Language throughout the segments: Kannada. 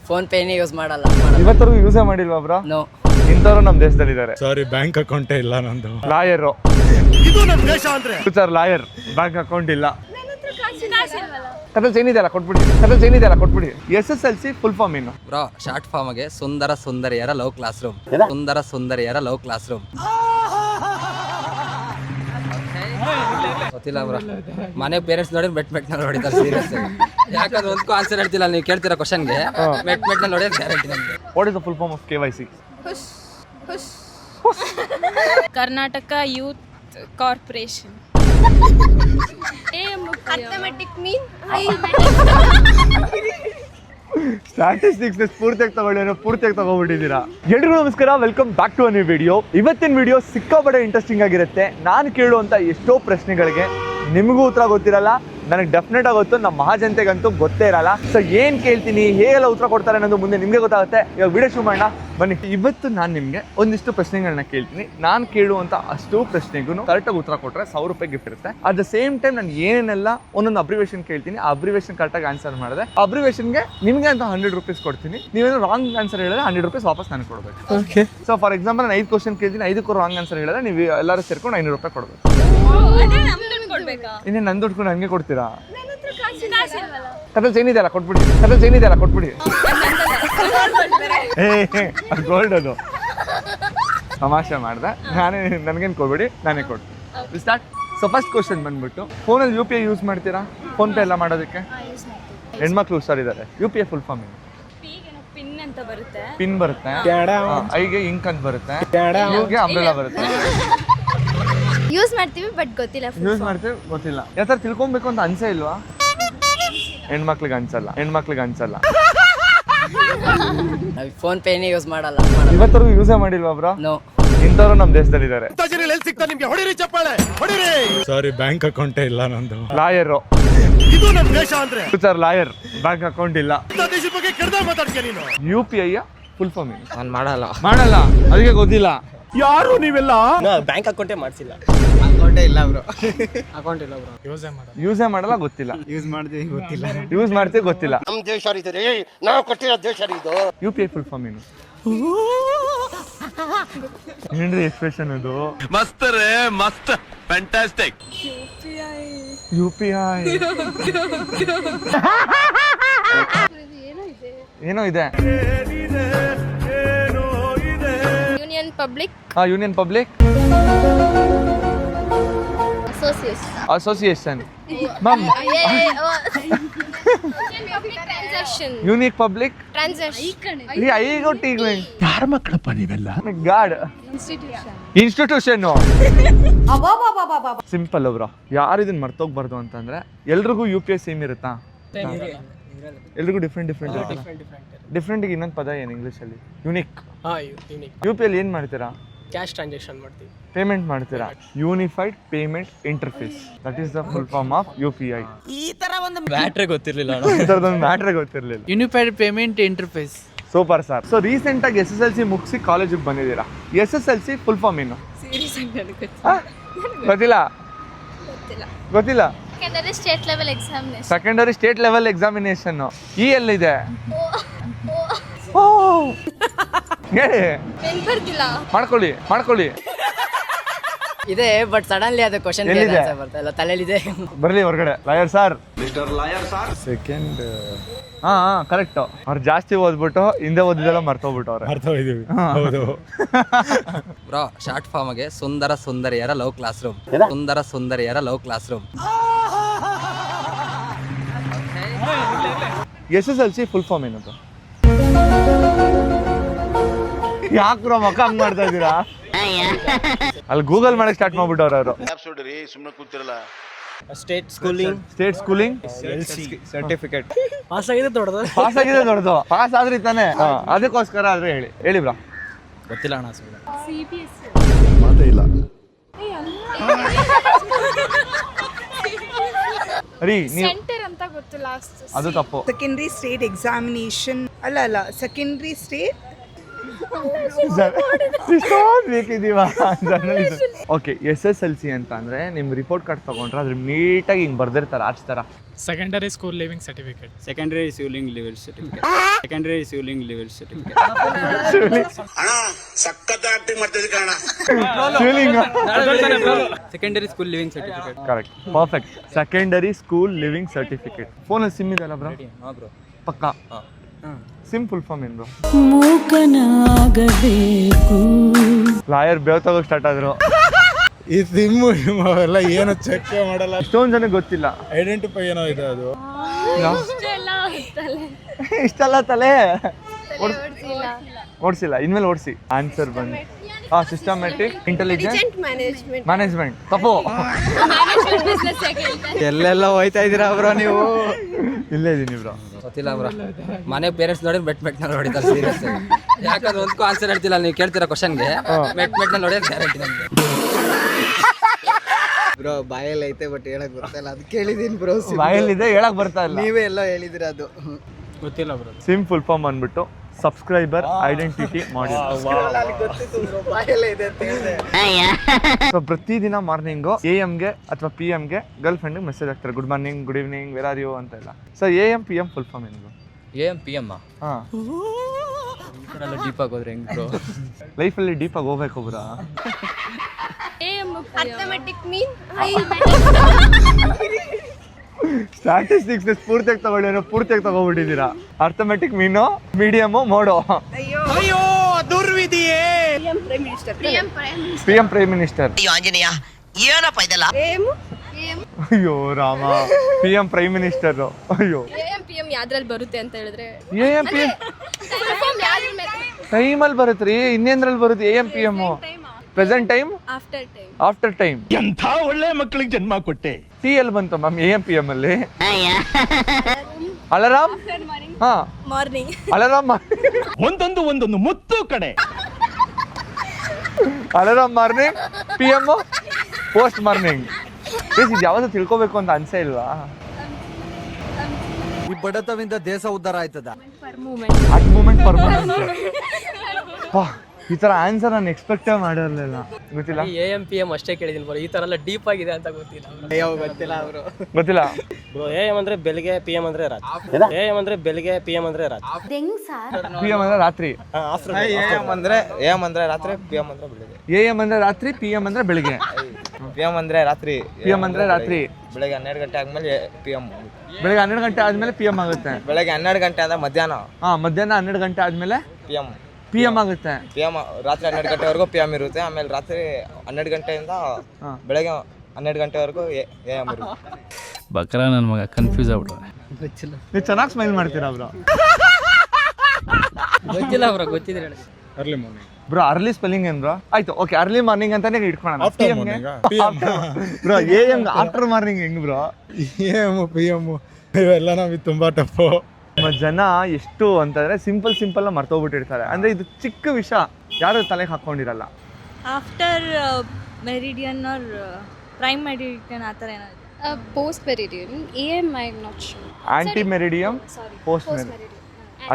ಫೋನ್ ಪೇನೇ ಯೂಸ್ ಮಾಡಲ್ಲ. ಇವತ್ತರೆಗೂ ಯೂಸೇ ಮಾಡಿಲ್ವಾ ಬ್ರೋ? ನೋ. ಇಂಥವ್ರು ನಮ್ಮ ದೇಶದಲ್ಲಿದ್ದಾರೆ. ಸಾರಿ, ಬ್ಯಾಂಕ್ ಅಕೌಂಟೇ ಇಲ್ಲ ನಂದು. ಲಾಯರ್, ಇದು ನಮ್ಮ ದೇಶ ಅಂದ್ರೆ ಫ್ಯೂಚರ್ ಲಾಯರ್, ಬ್ಯಾಂಕ್ ಅಕೌಂಟ್ ಇಲ್ಲ. ಕಥಲ್ಸ್ ಏನಿದೆ ಅಲ್ಲ ಕೊಟ್ಬಿಡಿ. SSLC ಫುಲ್ ಫಾರ್ಮ್ ಏನು ಬ್ರೋ? ಶಾರ್ಟ್ ಫಾರ್ಮ್ಗೆ ಸುಂದರ ಸುಂದರಿಯರ ಲವ್ ಕ್ಲಾಸ್ ರೂಮ್. ಸುಂದರ ಸುಂದರಿಯರ ಲವ್ ಕ್ಲಾಸ್ ರೂಮ್ ಗೊತ್ತಿಲ್ಲ ಬ್ರೋ. ಮನೆ ಪೇರೆಂಟ್ಸ್ ನೋಡಿ ಬೆಟ್ ನೋಡಿದ್ದಾರೆ ಸೀರಿಯಸ್. ಯಾಕಂದ್ರೆ ಒಂದಕ್ಕೂ ಆನ್ಸರ್ ಹೇಳ್ತಿಲ್ಲ. ನೀವು ಕೇಳ್ತಿರೋ ಕ್ವಶನ್ಗೆ ಬೆಟ್ ನೋಡಿ ಗ್ಯಾರಂಟಿ ನಮಗೆ. What is the full form of KYC? Karnataka youth corporation. Statistics ಪೂರ್ತಿಯಾಗಿ ತಗೊಬಿಟ್ಟಿದ್ದೀರಾ. ಎಲ್ರಿಗೂ ನಮಸ್ಕಾರ, welcome back to a new video. ಇವತ್ತಿನ ವಿಡಿಯೋ ಸಿಕ್ಕಾಪಟ್ಟೆ ಇಂಟ್ರೆಸ್ಟಿಂಗ್ ಆಗಿರುತ್ತೆ. ನಾನು ಕೇಳುವಂಥ ಎಷ್ಟೋ ಪ್ರಶ್ನೆಗಳಿಗೆ ನಿಮಗೂ ಉತ್ತರ ಗೊತ್ತಿರಲ್ಲ, ನನಗೆ ಡೆಫಿನೆಟ್ ಆಗಿ ಗೊತ್ತು, ನಮ್ಮ ಮಹಾಜನತೆಗಂತೂ ಗೊತ್ತೇ ಇರಲ್ಲ. ಸೊ ಏನು ಕೇಳ್ತೀನಿ, ಹೇಗೆಲ್ಲ ಉತ್ತರ ಕೊಡ್ತಾರೆ ಅನ್ನೋದು ಮುಂದೆ ನಿಮಗೆ ಗೊತ್ತಾಗುತ್ತೆ. ಇವಾಗ ವಿಡಿಯೋ ಶುರು ಮಾಡೋಣ ಬನ್ನಿ. ಇವತ್ತು ನಾನು ನಿಮಗೆ ಒಂದಿಷ್ಟು ಪ್ರಶ್ನೆಗಳನ್ನ ಕೇಳ್ತೀನಿ. ನಾನು ಕೇಳುವಂಥ ಅಷ್ಟು ಪ್ರಶ್ನೆಗೂ ಕರೆಕ್ಟಾಗಿ ಉತ್ತರ ಕೊಟ್ಟರೆ 1000 ರೂಪಾಯಿ ಗಿಫ್ಟ್ ಇರುತ್ತೆ. ಅಟ್ ದ ಸೇಮ್ ಟೈಮ್ ನಾನು ಏನೇನೆಲ್ಲ ಒಂದೊಂದು ಅಬ್ರಿವೇಷನ್ ಕೇಳ್ತೀನಿ, ಆ ಅಬ್ರಿವೇಷನ್ ಕರೆಕ್ಟಾಗಿ ಆನ್ಸರ್ ಮಾಡಿದೆ ಅಬ್ರಿವೇಷನ್ಗೆ ನಿಮಗೆ ಅಂತ 100 ರೂಪೀಸ್ ಕೊಡ್ತೀನಿ. ನೀವೇನು ರಾಂಗ್ ಆನ್ಸರ್ ಹೇಳಿದ್ರೆ 100 ರೂಪೀಸ್ ವಾಪಸ್ ನನಗೆ ಕೊಡಬೇಕು. ಓಕೆ. ಸೊ ಫಾರ್ ಎಕ್ಸಾಂಪಲ್ ನಾನು 5 ಕ್ವಶನ್ ಕೇಳ್ತೀನಿ, 5ಕ್ಕೂ ರಾಂಗ್ ಆನ್ಸರ್ ಹೇಳಿದ್ರೆ ನೀವು ಎಲ್ಲರೂ ಸೇರ್ಕೊಂಡು 500 ರೂಪಾಯಿ ಕೊಡಬೇಕು. ಇನ್ನೇ ನನ್ನ ದುಡ್ಡು ನನಗೆ ಕೊಡ್ತೀರಾ? ಕಥಲ್ಸ್ ಏನಿದೆ ಅಲ್ಲ ಕೊಟ್ಬಿಡಿ. ಗೋಲ್ಡ್ ಅದು ತಮಾಷೆ ಮಾಡಿದೆ. ನನಗೇನು ಕೊಡ್ಬೇಡಿ, ನಾನೇ ಕೊಡ್ತೀನಿ. ಸ್ಟಾರ್ಟ್. ಸೊ ಫಸ್ಟ್ ಕ್ವಶನ್ ಬಂದ್ಬಿಟ್ಟು, ಫೋನಲ್ಲಿ UPI ಯೂಸ್ ಮಾಡ್ತೀರಾ? ಫೋನ್ ಪೇ ಎಲ್ಲ ಮಾಡೋದಕ್ಕೆ ಹೆಣ್ಮಕ್ಳು ಹುಷಾರಿದ್ದಾರೆ. UPI ಫುಲ್ ಫಾರ್ಮ್ ಏನು? ಪಿನ್ ಬರುತ್ತೆ, ಐಗೆ ಇಂಕ್ ಅಂತ ಬರುತ್ತೆ, ಯೂಗೆ ಅಂಬ್ರೆಲಾ ಬರುತ್ತೆ. ಯೂಸ್ ಮಾಡ್ತೀವಿ ಬಟ್ ಗೊತ್ತಿಲ್ಲ. ಯಾವ ಥರ ತಿಳ್ಕೊಬೇಕು ಅಂತ ಅನ್ಸೇ ಇಲ್ವಾ? ಹೆಣ್ಮಕ್ಳಿಗೆ ಅನ್ಸಲ್ಲ. ಫೋನ್ ಪೇನೇ ಯೂಸ್ ಮಾಡಲ್ಲ. ಇವತ್ತರೆಗೂ ಯೂಸೇ ಮಾಡಿಲ್ವಾ ಬ್ರೋ? ನೋ. ಇಂಥವ್ರು ನಮ್ಮ ದೇಶದಲ್ಲಿದ್ದಾರೆ. ಸಿಗ್ತಾ ನಿಮ್ಗೆ ಹೊಡಿರಿ ಚಪ್ಪಾಳೆ ಹೊಡಿರಿ. ಸಾರಿ, ಬ್ಯಾಂಕ್ ಅಕೌಂಟೇ ಇಲ್ಲ ನಂದು. ಲಾಯರ್, ಇದು ನಮ್ಮ ದೇಶ ಅಂದ್ರೆ ಫ್ಯೂಚರ್ ಲಾಯರ್, ಬ್ಯಾಂಕ್ ಅಕೌಂಟ್ ಇಲ್ಲ. ದೇಶದ ಬಗ್ಗೆ ಕೆಡ್ದ ಮಾತಾಡ್ತೀಯ ನೀನು. UPI ಫುಲ್ ಫಾರ್ಮ್ ಏನು? ನಾನು ಮಾಡಲ್ಲ. ಅದಕ್ಕೆ ಗೊತ್ತಿಲ್ಲ. ಯಾರು ನೀವೆಲ್ಲ? ಬ್ಯಾಂಕ್ ಅಕೌಂಟೇ ಮಾಡಿಸಿಲ್ಲ. ಯೂಸೇ ಮಾಡಲ್ಲ, ಗೊತ್ತಿಲ್ಲ. ಯೂಸ್ ಮಾಡ್ತೀವಿ ಗೊತ್ತಿಲ್ಲ. ನಮ್ಮ ದೇಶ ಇದೆ, ನಾವು ಕೊಟ್ಟಿರೋ ದೇಶ ಇದು. UPI ಫುಲ್ ಫಾರ್ಮ್ ಏನು? ಏನ್ರಿ ಎಕ್ಸ್ಪ್ರೆಷನ್ ಅದು? ಮಸ್ತ್ ರೇ ಮಸ್ತ್, ಫ್ಯಾಂಟಾಸ್ಟಿಕ್. UPI ಏನೋ ಇದೆ. Union public association. Ma'am, unique public ಯಾರ ಮಕ್ಕಳಪ್ಪ ನೀವೆಲ್ಲ? God institution. Simple bro. ಯಾರು ಇದನ್ನ ಮರ್ತೋಗ್ಬಾರ್ದು ಅಂತಂದ್ರೆ, ಎಲ್ರಿಗೂ UPI ಸೇಮ್ ಇರುತ್ತಾ? ಎಲ್ರಿಗೂ ಡಿಫ್ರೆಂಟ್ ಇನ್ನೊಂದು ಪದ ಏನು ಇಂಗ್ಲೀಷಲ್ಲಿ? ಯುನಿಕ್. UPI ಅಲ್ಲಿ ಏನು ಮಾಡ್ತೀರಾ? ಕ್ಯಾಶ್ ಟ್ರಾನ್ಸಾಕ್ಷನ್ ಮಾಡ್ತೀವಿ, ಪೇಮೆಂಟ್ ಮಾಡ್ತೀರಾ. Unified payment interface, that is the full form of UPI. ಈ ತರ ಒಂದು ಮ್ಯಾಟ್ರೇ ಗೊತ್ತಿರಲಿಲ್ಲ. Unified payment interface. Super sir. So recent ಆಗಿ SSLC ಮುಗಿಸಿ ಕಾಲೇಜಿಗೆ ಬಂದಿದ್ದೀರಾ. SSLC ಫುಲ್ ಫಾರ್ಮ್ ಏನು? ಗೊತ್ತಿಲ್ಲ. Secondary state level examination. ಈ ಎಲ್ಲಿದೆ? ಮಾಡ್ಕೊಳ್ಳಿ. ಇದೆ ಬಟ್ ಸಡನ್ಲಿ ಅದು ಕ್ವಶನ್ ಬರ್ತಾ ಇಲ್ಲ, ತಲೆಯಲ್ಲಿದೆ. ಬರ್ಲಿ ಹೊರಗಡೆ. Lawyer sir, second. ಹಾ ಕರೆಕ್ಟ್. ಅವ್ರು ಜಾಸ್ತಿ ಓದ್ಬಿಟ್ಟು ಹಿಂದೆ ಓದಿದೆಲ್ಲ ಮರ್ತೋಗ್ಬಿಟ್ಟವ್ರೆ. ಹೌದು ಬ್ರೋ, ಶಾರ್ಟ್ ಫಾರ್ಮ್ಗೆ ಸುಂದರ ಸುಂದರಿಯರ ಲವ್ ಕ್ಲಾಸ್ ರೂಮ್. ಸುಂದರ ಸುಂದರಿಯರ love class room. SSLC full form ಏನದು? ಯಾಕ್ರ ಮಕ್ಕ ಹಂಗ್ ಮಾಡ್ತಾ ಇದ್ದೀರಾ? ಅಲ್ಲಿ ಗೂಗಲ್ ಮಾಡಕ್ ಸ್ಟಾರ್ಟ್ ಮಾಡ್ಬಿಟ್ಟವ್ರ ಅವರು. ಸುಮ್ಮನೆ ಕೂತಿರಲ್ಲ. State schooling certificate. ಪಾಸ್ ಆಗಿದೆ ದೊಡ್ಡದು. ಪಾಸ್ ಆದ್ರಿ ತಾನೆ, ಅದಕ್ಕೋಸ್ಕರ ಆದ್ರೆ ಹೇಳಿ ಬ್ರಾ. ಗೊತ್ತಿಲ್ಲ ಅಣ್ಣ. ಮಾತೇ ಇಲ್ಲ. ಸೆಂಟರ್ ಅಂತ ಗೊತ್ತು ಲಾಸ್ಟ್. ಅದು ತಪ್ಪು. ಸೆಕೆಂಡರಿ ಸ್ಟೇಟ್ ಎಕ್ಸಾಮಿನೇಷನ್ ಅಲ್ಲ ಸೆಕೆಂಡರಿ ಸ್ಟೇಟ್. ಓಕೆ, SSLC ಅಂತ ಅಂದ್ರೆ ನಿಮ್ ರಿಪೋರ್ಟ್ ಕಾರ್ಡ್ ತಗೊಂಡ್ರೆ ಅದ್ರ ನೀಟಾಗಿ ಹಿಂಗ್ ಬರ್ದಿರ್ತಾರೆ ಆಚ್ ತರ. Secondary school living certificate. Secondary ಸಿವಿಲಿಂಗ್ ಲೆವೆಲ್ ಸರ್ಟಿಫಿಕೇಟ್. ಸೆಕೆಂಡರಿ ಸಿವಿಲಿಂಗ್ level certificate. Secondary school living certificate. Correct, perfect. Secondary school living certificate. ಫೋನಲ್ಲಿ ಸಿಮ್ ಇದೆಯಲ್ಲ ಬ್ರೋ? ಹಾಂ ಬ್ರೋ. ಪಕ್ಕ. ಸಿಮ್ ಫುಲ್ ಫಾರ್ಮ್ ಏನು ಬ್ರೋ? ಲಾಯರ್ ಬೇವ್ ತಗೋ ಸ್ಟಾರ್ಟ್ ಆದ್ರು. ಈ ಸಿಮ್ಮು ಅವೆಲ್ಲ ಏನು ಚೆಕ್ ಮಾಡಲ್ಲ. ಇಷ್ಟೊಂದು ಜನಕ್ಕೆ ಗೊತ್ತಿಲ್ಲ. ಐಡೆಂಟಿಫೈ ಏನೋ ಇದೆ ಅದು. ಇಷ್ಟಲ್ಲ ತಲೆ ಓಡಿಸಿಲ್ಲ, ಇನ್ಮೇಲೆ ಓಡಿಸಿ. ಆನ್ಸರ್ ಬಂದು ಸಿಸ್ಟಮ್ಯಾಟಿಕ್ ಇಂಟೆಲಿಜೆಂಟ್ ಮ್ಯಾನೇಜ್ಮೆಂಟ್. ತಪ್ಪು. ಎಲ್ಲೆಲ್ಲ ಹೋಯ್ತಾ ಇದ್ದೀರಾ ಬ್ರೋ ನೀವು? ಇಲ್ಲೇ ಇದೀನಿ ಬ್ರೋ. ಗೊತ್ತಿಲ್ಲ ಬ್ರೋ. ಮನೆ ಪೇರೆಂಟ್ಸ್ ನೋಡಿ ಮೆಟ್ನಲ್ಲಿ ಹೊಡಿತಾರೆ ಸೀರಿಯಸ್ ಆಗಿ. ಯಾಕಂದ್ರೆ ಒಂದಕ್ಕೂ ಆನ್ಸರ್ ಹೇಳ್ತಿಲ್ಲ ನೀವು ಕೇಳ್ತಿರೋ ಕ್ವಶನ್ಗೆ. ಮೆಟ್ನಲ್ಲಿ ಹೊಡೆಯೋದು ಗ್ಯಾರಂಟಿ ನಮಗೆ. ಬ್ರೋ ಬಾಯಲ್ಲಿ ಐತೆ ಬಟ್ ಹೇಳಕ್ ಬರ್ತಾ ಇಲ್ಲ, ಅದು ಕೇಳಿದೀನಿ ಬ್ರೋ. ಬಾಯಲ್ಲಿದೆ, ಹೇಳಕ್ ಬರ್ತಾ ಇಲ್ಲ. ನೀವೇ ಎಲ್ಲ ಹೇಳಿದಿರ ಅದು. ಗೊತ್ತಿಲ್ಲ ಬ್ರೋ. ಸಿಮ್ ಫುಲ್ ಫಾರ್ಮ್ ಅಂದ್ಬಿಟ್ಟು ಸಬ್ಸ್ಕ್ರೈಬರ್ ಐಡೆಂಟಿಟಿ ಮಾಡಿ. ಸೊ ಪ್ರತಿದಿನ ಮಾರ್ನಿಂಗು AM ಗೆ ಅಥವಾ PM ಗೆ ಗರ್ಲ್ ಫ್ರೆಂಡ್ಗೆ ಮೆಸೇಜ್ ಹಾಕ್ತಾರೆ, good morning, good evening, where are you ಅಂತ ಎಲ್ಲ. So AM PM full form ಏನು? AM PM. ಹಾಂ, ಡೀಪ್ ಆಗಿ ಹೋದ್ರೆ ಹೆಂಗ್ ಬ್ರೋ? ಲೈಫಲ್ಲಿ ಡೀಪಾಗಿ ಹೋಗ್ಬೇಕು ಬ್ರ. ಅರ್ಥಮೆಟಿಕ್ ಮೀನ್ ಸ್ಟ್ಯಾಟಿಸ್ಟಿಕ್ಸ್ ಪೂರ್ತಿಯಾಗಿ ತಗೊಳ್ಳಿ, ಪೂರ್ತಿಯಾಗಿ ತಗೊಬಿಟ್ಟಿದ್ದೀರಾ. ಅರ್ಥಮೆಟಿಕ್ ಮೀನು, ಮೀಡಿಯಮು, ಮೋಡೋ. PM prime minister. ಅಯ್ಯೋ ರಾಮ, PM ಪ್ರೈಮ್ ಮಿನಿಸ್ಟರ್. ಅಯ್ಯೋ PM ಯಾವ್ದ್ರಲ್ಲಿ ಬರುತ್ತೆ ಅಂತ ಹೇಳಿದ್ರೆ AM PM ಟೈಮಲ್ಲಿ ಬರುತ್ತೆ ರೀ. ಇನ್ನೇಂದ್ರಲ್ಲಿ ಬರುತ್ತೆ AM PM? Present time, after time. ಎಂಥ ಒಳ್ಳೆ ಮಕ್ಕಳಿಗೆ ಜನ್ಮ ಕೊಟ್ಟೆ. T ಎಲ್ಲಿ ಬಂತು ಮ್ಯಾಮ್ AM PM ಅಲ್ಲಿ? ಅಲಾರಾಮ್. ಹಾ, ಮಾರ್ನಿಂಗ್. ಅಲಾರಾಮ್ ಒಂದೊಂದು ಮುತ್ತು ಕಡೆ. Alarm morning, PM post morning. ಇದು ಯಾವ್ದು ತಿಳ್ಕೊಬೇಕು ಅಂತ ಅನ್ಸೇ ಇಲ್ವಾ? ಈ ಬಡತವಿಂದ ದೇಶ ಉದ್ಧಾರ ಆಯ್ತದ. At moment permanent. ಈ ತರ ಆನ್ಸರ್ ನಾನು ಎಕ್ಸ್ಪೆಕ್ಟೇ ಮಾಡಿರಲಿಲ್ಲ. ಗೊತ್ತಿಲ್ಲ. AM PM ಅಷ್ಟೇ ಕೇಳಿದೀನಿ ಬ್ರೋ. ಈ ತರ ಎಲ್ಲ ಡೀಪ್ ಆಗಿದೆ ಅಂತ ಗೊತ್ತಿಲ್ಲ. ಗೊತ್ತಿಲ್ಲ ಅವರು. ಗೊತ್ತಿಲ್ಲ ಬ್ರೋ. AM ಅಂದ್ರೆ ಬೆಳಿಗ್ಗೆ, PM ಅಂದ್ರೆ ರಾತ್ರಿ. AM ಅಂದ್ರೆ ಬೆಳಿಗ್ಗೆ, PM ಅಂದ್ರೆ ರಾತ್ರಿ. PM ಅಂದ್ರೆ ರಾತ್ರಿ. AM ಅಂದ್ರೆ ರಾತ್ರಿ, PM ಅಂದ್ರೆ ಬೆಳಿಗ್ಗೆ. AM ಅಂದ್ರೆ ರಾತ್ರಿ, PM ಅಂದ್ರೆ ಬೆಳಿಗ್ಗೆ. PM ಅಂದ್ರೆ ರಾತ್ರಿ, PM ಅಂದ್ರೆ ರಾತ್ರಿ. ಬೆಳಗ್ಗೆ 12 ಗಂಟೆ ಆದ್ಮೇಲೆ PM. ಬೆಳಗ್ಗೆ 12 ಗಂಟೆ ಆದ್ಮೇಲೆ PM ಆಗುತ್ತೆ. ಬೆಳಗ್ಗೆ 12 ಗಂಟೆ ಅಂದ್ರೆ ಮಧ್ಯಾಹ್ನ. ಮಧ್ಯಾಹ್ನ 12 ಗಂಟೆ ಆದ್ಮೇಲೆ PM ಆಗುತ್ತೆ. PM ರಾತ್ರಿ 12 ಗಂಟೆವರೆಗೂ PM ಇರುತ್ತೆ. ಆಮೇಲೆ ರಾತ್ರಿ 12 ಗಂಟೆಯಿಂದ ಬೆಳಗ್ಗೆ 12 ಗಂಟೆವರೆಗೂ AM ಇರುತ್ತೆ. ಬಕ್ರ ನನ್ನ ಮಗ ಕನ್ಫ್ಯೂಸ್ ಆಗ್ಬಿಟ್ರೆ. ನೀವು ಚೆನ್ನಾಗಿ ಸ್ಮೈಲ್ ಮಾಡ್ತೀರಾ ಬ್ರೋ. ಗೊತ್ತಿಲ್ಲ ಬ್ರೋ, ಗೊತ್ತಿದ್ರೆ ಹೇಳಿ. Early morning bro. Early spelling ಏನ್ ಬ್ರೋ? ಆಯ್ತು, ಓಕೆ, ಅರ್ಲಿ ಮಾರ್ನಿಂಗ್ ಅಂತಾನೆ ಇಟ್ಕೊಳ್ಳೋಣ. ಬ್ರೋ AM ಆಫ್ಟರ್ ಮಾರ್ನಿಂಗ್ ಹೆಂಗ್ ಬ್ರೋ? AM PM ಇವೆಲ್ಲ ನಮಗೆ ತುಂಬಾ ಟಫು. ನಮ್ಮ ಜನ ಎಷ್ಟು ಅಂತಂದ್ರೆ ಸಿಂಪಲ್ ಮರ್ತೋಗ್ಬಿಟ್ಟಿರ್ತಾರೆ. ಅಂದ್ರೆ ಇದು ಚಿಕ್ಕ ವಿಷಯ, ಯಾರು ತಲೆಗೆ ಹಾಕೊಂಡಿರಲ್ಲ. After meridian or prime meridian ಆ ಥರ ಏನಾದ್ರು post meridian. AM I am not sure. Anti meridiem, post meridiem.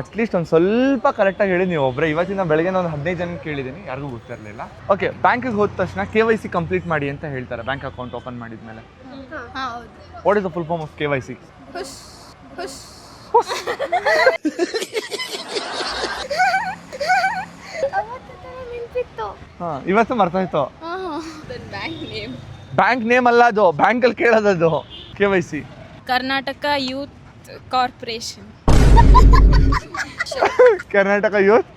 At least ಒಂದು ಸ್ವಲ್ಪ ಕರೆಕ್ಟಾಗಿ ಹೇಳಿ ನೀವು ಒಬ್ಬರೇ. ಇವತ್ತಿನ ಬೆಳಗ್ಗೆ ಒಂದು 15 ಜನ ಕೇಳಿದ್ದೀನಿ, ಯಾರಿಗೂ ಗೊತ್ತಿರಲಿಲ್ಲ. ಓಕೆ, ಬ್ಯಾಂಕಿಗೆ ಹೋದ ತಕ್ಷಣ KYC ಕಂಪ್ಲೀಟ್ ಮಾಡಿ ಅಂತ ಹೇಳ್ತಾರೆ, ಬ್ಯಾಂಕ್ ಅಕೌಂಟ್ ಓಪನ್ ಮಾಡಿದ್ಮೇಲೆ. What is the full form of KYC? ಇವತ್ತು ಮರ್ತೋಯ್ತು. ಬ್ಯಾಂಕ್ ನೇಮ್ ಅಲ್ಲ ಅದು, ಬ್ಯಾಂಕಲ್ಲಿ ಕೇಳೋದದು KYC. Karnataka youth corporation. Karnataka youth.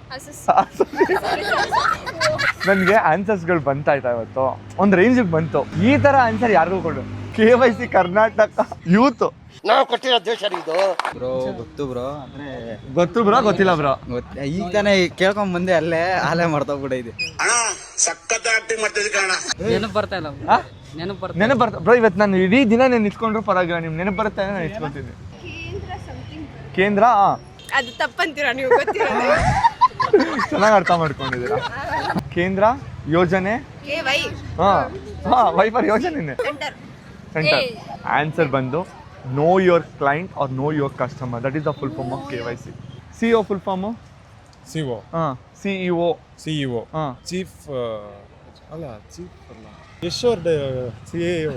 ನನಗೆ ಆನ್ಸರ್ಸ್ಗಳು ಬಂತಾಯ್ತಾ ಇವತ್ತು, ಒಂದು ರೇಂಜಿಗೆ ಬಂತು. ಈ ಥರ ಆನ್ಸರ್ ಯಾರಿಗೂ ಕೊಡು. KYC Karnataka youth. ನಾವು ಕೊಟ್ಟಿರೋ ದೇಶ ಇದು ಬ್ರೋ. ಗೊತ್ತು ಬ್ರೋ, ಅಂದ್ರೆ ಗೊತ್ತು ಬ್ರೋ, ಗೊತ್ತಿಲ್ಲ ಬ್ರೋ. ಈಗ ತಾನೇ ಕೇಳ್ಕೊಂಡ್ ಬಂದೆ, ಅಲ್ಲೇ ಮರ್ತೋಗ್ಬಿಟ್ಟಿದೆ. ನೆನಪು ಬರ್ತಾ ಇಲ್ಲ. ನೆನಪು ಬರ್ತಾ ಬ್ರೋ. ಇವತ್ತು ನಾನು ಇಡೀ ದಿನ ನಾನು ನಿಂತ್ಕೊಂಡ್ರು ಪರವಾಗಿಲ್ಲ, ನಿಮ್ಗೆ ನೆನಪು ಬರುತ್ತೆ ನಾನು ನಿಂತ್ಕೊತೀನಿ. ಕೇಂದ್ರ. ಅದು ತಪ್ಪಂತೀರಾ ನೀವು? ಗೊತ್ತಿಲ್ಲ. ಚೆನ್ನಾಗಿ ಅರ್ಥ ಮಾಡ್ಕೊಂಡಿದ್ದೀರಾ. ಕೇಂದ್ರ ಯೋಜನೆ. ವೈಫರ್ ಯೋಜನೆ. ಸೆಂಟರ್. ಆನ್ಸರ್ ಬಂದು know your client or know your customer. That is the full form of KYC. CEO full form? CO. CEO. Chief ಅಲ್ಲ, ಚೀಫ್ ಅಲ್ಲ, ಯಶ್ವರ್ CEO.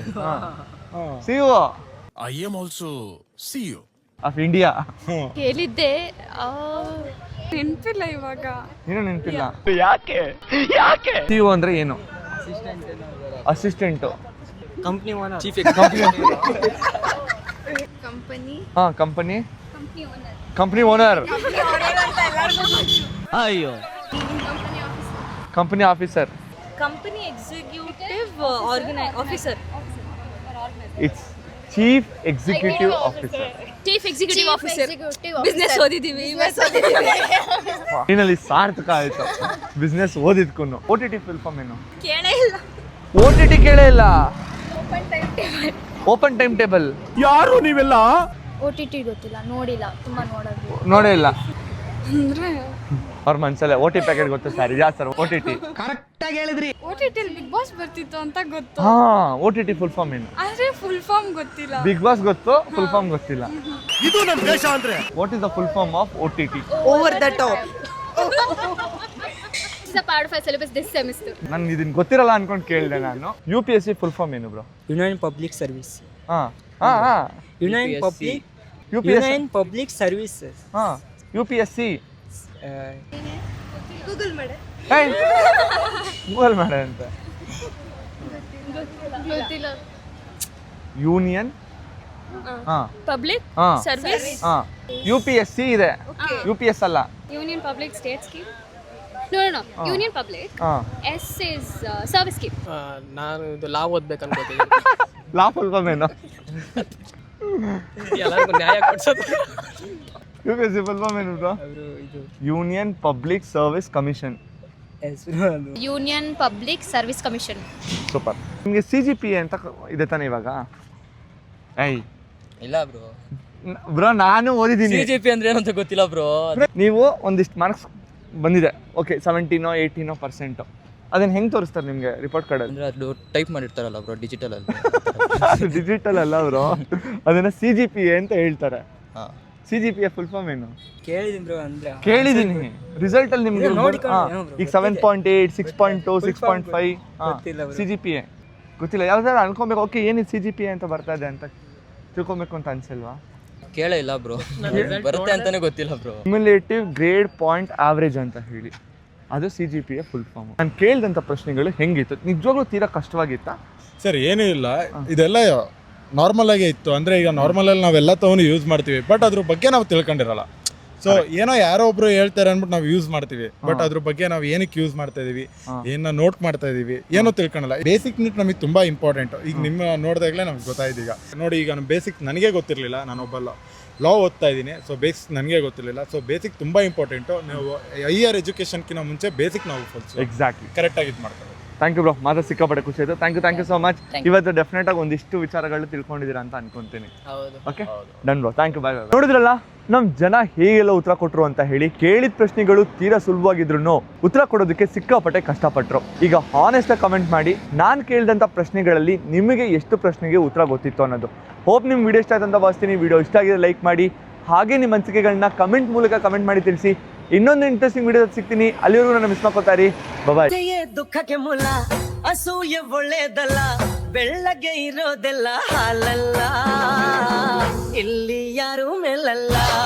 CEO. I am also CEO of India. ಕೇಳಿದ್ದೆ ನೆನಪಿಲ್ಲ ಇವಾಗ. ಏನೋ ನೆನಪಿಲ್ಲ. ಯಾಕೆ CEO ಅಂದ್ರೆ ಏನು? Assistant. Company owner, chief company ಹಾ, ಕಂಪನಿ ಓನರ್, ಅಯ್ಯೋ company officer. Company executive officer. It's chief executive officer. Chief executive officer. Executive business officer. ಓದಿದ್ದೀವಿ. Finally ಸಾರ್ಥಕ ಆಯ್ತು ಬಿಸ್ನೆಸ್ ಓದಿದ್ಕು. OTT ಫುಲ್ ಫಾರ್ಮ್ ಏನು? ಕೇಳೇ ಇಲ್ಲ. OTT ಕೇಳೇ ಇಲ್ಲ. Open time table. ಯಾರು ನೀವೆಲ್ಲ? OTT ಗೊತ್ತಿಲ್ಲ, ನೋಡಿಲ್ಲ, ತುಂಬಾ ನೋಡೋದು. ನೋಡೇ ಇಲ್ಲ. ಅಂದ್ರೆ ಅವ್ರ ಮನ್ಸಲ್ಲೇ OT ಪ್ಯಾಕೆಟ್ ಗೊತ್ತು ಸರ್, ಇದಾ sir OTT? OTT Bigg Boss ಬರ್ತಿತ್ತು ಅಂತ ಗೊತ್ತು, ಹಾ, OTT ಫುಲ್ ಫಾರ್ಮ್ ಏನು? ಆದ್ರೆ ಫುಲ್ ಫಾರ್ಮ್ ಗೊತ್ತಿಲ್ಲ. ಬಿಗ್ ಬಾಸ್ ಗೊತ್ತು, ಫುಲ್ ಫಾರ್ಮ್ ಗೊತ್ತಿಲ್ಲ. ಇದು ನಮ್ಮ ದೇಶ ಅಂದ್ರೆ. What is the full form of OTT? Over the top. This is a part of our syllabus this semester. ನನ್ಗೆ ಇದನ್ನ ಗೊತ್ತಿರಲ್ಲ ಅನ್ಕೊಂಡು ಕೇಳಿದೆ ನಾನು. UPSC ಫುಲ್ ಫಾರ್ಮ್ ಏನು ಬ್ರೋ? Union public service. ಹಾ ಹಾ ಹಾ ಯೂನಿಯನ್ ಪಬ್ಲಿಕ್ ಸರ್ವಿಸಸ್. ಹಾ, UPSC. Google ಮಾಡೆ. ಗೂಗಲ್ ಮಾಡ ಅಂತ. ಗೊತ್ತಿಲ್ಲ. ಯೂನಿಯನ್ ಹಾ ಪಬ್ಲಿಕ್ ಹಾ ಸರ್ವಿಸ್. ಹಾ, UPSC ಇದೆ, UPS ಅಲ್ಲ. Union Public State Scheme. No. Union Public. ಹಾ, S is service scheme. ನಾನು ಇದು ಲಾ ಓದ್ಬೇಕು ಅನ್ಕೋತೀನಿ. ಲಾ ಫುಲ್ ಫಾರ್ಮ್ ಏನು? ಎಲ್ಲರಿಗೂ ನ್ಯಾಯ ಕೊಡ್ಸೋದು. UPSC ಫುಲ್ ಫಾರ್ಮ್ ಏನು bro? Union public service commission. Union Public Service Commission. Super. ನಿಮಗೆ CGPA ಅಂತ ಇದೆ ತಾನೇ ಇವಾಗ? ಇಲ್ಲ ಬ್ರೋ, ಬ್ರೋ ನಾನು ಓದಿದ್ದೀನಿ. CGP ಅಂದ್ರೆ ಏನಂತ ಗೊತ್ತಿಲ್ಲ ಬ್ರೋ. ನೀವು ಒಂದಿಷ್ಟು ಮಾರ್ಕ್ಸ್ ಬಂದಿದೆ, ಓಕೆ, 17 18%. ಅದನ್ನ ಹೆಂಗೆ ತೋರಿಸ್ತಾರೆ ನಿಮಗೆ ರಿಪೋರ್ಟ್ ಕಾರ್ಡಲ್ಲಿ? ಅಂದ್ರೆ ಅದು ಟೈಪ್ ಮಾಡಿರ್ತಾರಲ್ಲ ಬ್ರೋ, ಡಿಜಿಟಲ್ ಅಲ್ಲಿ. ಡಿಜಿಟಲ್ ಅಲ್ಲ ಬ್ರೋ, ಅದನ್ನ CGPA ಅಂತ ಹೇಳ್ತಾರೆ. ಹಾಂ, CGPA ಫುಲ್ ಫಾರ್ಮ್ ಏನು? ಕೇಳಿದ್ದೀನಿ ಬ್ರೋ. ಅಂದ್ರೆ ಕೇಳಿದ್ದೀನಿ. ರಿಸಲ್ಟ್ ಅಲ್ಲಿ ನಿಮ್ಗೆ ಈಗ 7.8 6.2 6.5 CGPA ಗೊತ್ತಿಲ್ಲ. ಯಾವ್ದಾದ್ರು ಅನ್ಕೊಬೇಕು, ಓಕೆ ಏನಿದೆ CGPA ಅಂತ ಬರ್ತಾ ಇದೆ ಅಂತ ತಿಳ್ಕೊಬೇಕು ಅಂತ ಅನ್ಸಲ್ವಾ? ಕೇಳೇ ಇಲ್ಲ ಬ್ರೋ, ಬರುತ್ತೆ ಅಂತಾನೆ ಗೊತ್ತಿಲ್ಲ bro. Cumulative grade point average ಅಂತ ಹೇಳಿ, ಅದು CGPA ಫುಲ್ ಫಾರ್ಮ್. ನಾನು ಕೇಳಿದಂಥ ಪ್ರಶ್ನೆಗಳು ಹೆಂಗಿತ್ತು? ನಿಜವಾಗ್ಲೂ ತೀರಾ ಕಷ್ಟವಾಗಿತ್ತಾ? ಸರ್ ಏನೂ ಇಲ್ಲ, ಇದೆಲ್ಲ ನಾರ್ಮಲ್ ಆಗೇ ಇತ್ತು. ಅಂದರೆ ಈಗ ನಾರ್ಮಲಲ್ಲಿ ನಾವೆಲ್ಲ ತಗೊಂಡು ಯೂಸ್ ಮಾಡ್ತೀವಿ, ಬಟ್ ಅದ್ರ ಬಗ್ಗೆ ನಾವು ತಿಳ್ಕೊಂಡಿರಲ್ಲ. ಸೊ ಏನೋ ಯಾರೋ ಒಬ್ರು ಹೇಳ್ತಾರೆ ಅಂದ್ಬಿಟ್ಟು ನಾವು ಯೂಸ್ ಮಾಡ್ತೀವಿ, ಬಟ್ ಅದ್ರ ಬಗ್ಗೆ ನಾವು ಏನಕ್ಕೆ ಯೂಸ್ ಮಾಡ್ತಾ ಇದೀವಿ, ಏನ ನೋಟ್ ಮಾಡ್ತಾ ಇದೀವಿ, ಏನೋ ತಿಳ್ಕೊಳಲ್ಲ. ಬೇಸಿಕ್ ನೀಟ್ ನಮಗೆ ತುಂಬಾ ಇಂಪಾರ್ಟೆಂಟ್. ಈಗ ನಿಮ್ಮ ನೋಡಿದಾಗಲೇ ನಮ್ಗೆ ಗೊತ್ತಾಯ್ತು. ಈಗ ನೋಡಿ, ಈಗ ನಾನು ಬೇಸಿಕ್ ನನಗೆ ಗೊತ್ತಿರಲಿಲ್ಲ, ನಾನೊಬ್ಬ ಲಾ ಓದ್ತಾ ಇದ್ದೀನಿ. ಸೊ ಬೇಸಿಕ್ ನನಗೆ ಗೊತ್ತಿರಲಿಲ್ಲ. ಸೊ ಬೇಸಿಕ್ ತುಂಬ ಇಂಪಾರ್ಟೆಂಟು. ನೀವು ಹೈಯರ್ ಎಜುಕೇಷನ್ಕಿಂತ ಮುಂಚೆ ಬೇಸಿಕ್ ನಾವು ಎಕ್ಸಾಕ್ಟ್ಲಿ ಕರೆಕ್ಟಾಗಿ ಇದು ಮಾಡ್ತೀವಿ. ಥ್ಯಾಂಕ್ ಯು ಬ್ರೋ, ಮಾತ್ರ ಸಿಕ್ಕಾಪಟ್ಟೆ ಖುಷಿ ಆಯಿತು. Thank you so much. ಇವತ್ತು ಡೆಫಿನೆಟ್ ಆಗಿ ಒಂದಿಷ್ಟು ವಿಚಾರಗಳು ತಿಳ್ಕೊಂಡಿದ್ದೀರಾ ಅಂತ ಅನ್ಕೊಂತೀನಿ. Okay, done bro, thank you, bye. ನೋಡಿದ್ರಲ್ಲ ನಮ್ಮ ಜನ ಹೇಗೆಲ್ಲ ಉತ್ತರ ಕೊಟ್ಟರು ಅಂತ ಹೇಳಿ. ಕೇಳಿದ ಪ್ರಶ್ನೆಗಳು ತೀರಾ ಸುಲಭವಾಗಿದ್ರು ಉತ್ತರ ಕೊಡೋದಕ್ಕೆ ಸಿಕ್ಕಾಪಟ್ಟೆ ಕಷ್ಟಪಟ್ಟರು. ಈಗ ಹಾನೆಸ್ಟಾಗಿ ಕಮೆಂಟ್ ಮಾಡಿ, ನಾನು ಕೇಳಿದಂಥ ಪ್ರಶ್ನೆಗಳಲ್ಲಿ ನಿಮಗೆ ಎಷ್ಟು ಪ್ರಶ್ನೆಗೆ ಉತ್ತರ ಗೊತ್ತಿತ್ತು ಅನ್ನೋದು. ಹೋಪ್ ನಿಮ್ಮ ವಿಡಿಯೋ ಇಷ್ಟ ಆಯ್ತು ಅಂತ ಭಾವಿಸ್ತೀನಿ. ವಿಡಿಯೋ ಇಷ್ಟ ಆಗಿದೆ ಲೈಕ್ ಮಾಡಿ, ಹಾಗೆ ನಿಮ್ಮ ಅನಿಸಿಕೆಗಳನ್ನ ಕಮೆಂಟ್ ಮೂಲಕ ಕಮೆಂಟ್ ಮಾಡಿ ತಿಳಿಸಿ. ಇನ್ನೊಂದು ಇಂಟ್ರೆಸ್ಟಿಂಗ್ ವಿಡಿಯೋ ಸಿಗ್ತೀನಿ. ಅಲ್ಲಿವರೆಗೂ ನಾನು ಮಿಸ್ ಮಾಡ್ಕೋತಾರೆ. ಬಾಯ್. ದುಃಖಕ್ಕೆ ಮೂಲ ಅಸೂಯೆ ಒಳ್ಳೇದಲ್ಲ, ಬೆಳ್ಳಗೆ ಇರೋದೆಲ್ಲ ಹಾಲಲ್ಲ, ಇಲ್ಲಿ ಯಾರು ಮೇಲಲ್ಲ.